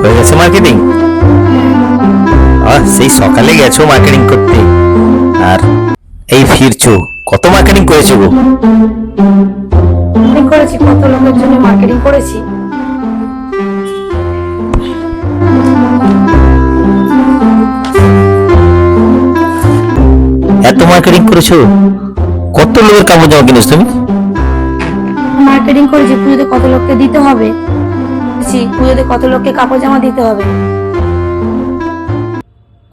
হয়ে গেছে মার্কেটিং? সেই সকালে গেছো মার্কেটিং করতে, আর এই ফিরছো? কত মার্কেটিং করেছো গো? করেছি, কত লোকের জন্য মার্কেটিং করেছি। এত মার্কেটিং করেছো? কত লোকের কাপড় জামা কিনেছো তুমি? মার্কেটিং করেছি, পুজোতে কত লোককে দিতে হবে, পুজোতে কত লোককে কাপড় জামা দিতে হবে।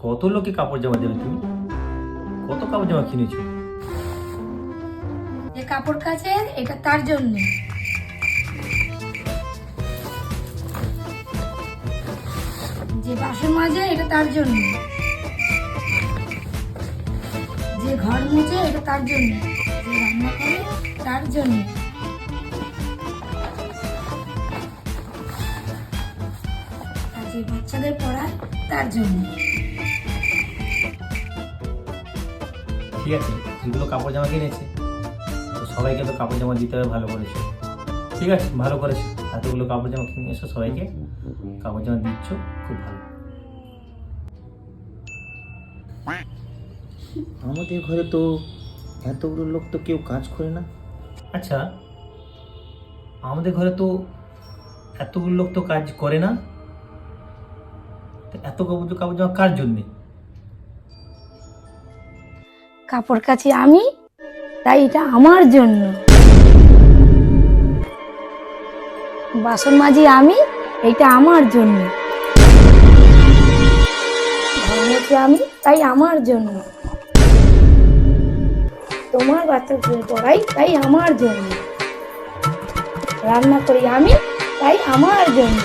কত লোকে কাপড় জামা দেবে তুমি? কত কাপড় জামা কিনেছো? যে কাপড় কাচে এটা তার জন্য, যে বাসন মাজে এটা তার জন্য, যে ঘর মুছে এটা তার জন্য, যে রান্না করে তার জন্য, আর যে বাচ্চাদের পড়ায় তার জন্য। ঠিক আছে, যেগুলো কাপড় জামা কিনেছে তো সবাইকে তো কাপড় জামা দিতে হবে, ভালো করেছো। ঠিক আছে, ভালো করেছো, এতগুলো কাপড় জামা কিনে এসো, সবাইকে কাপড় জামা দিচ্ছ, খুব ভালো। আমাদের ঘরে তো এতগুলো লোক তো কেউ কাজ করে না। আচ্ছা, আমাদের ঘরে তো এতগুলো লোক তো কাজ করে না, এত কাপড় জামা কার জন্যে? কাপড় কাচি আমি, তাই এটা আমার জন্য। বাসন মাজি আমি, এটা আমার জন্য। ঘর মুছি আমি, তাই আমার জন্য। তোমার বাচ্চাদের পড়াই, তাই আমার জন্য। রান্না করি আমি, তাই আমার জন্য।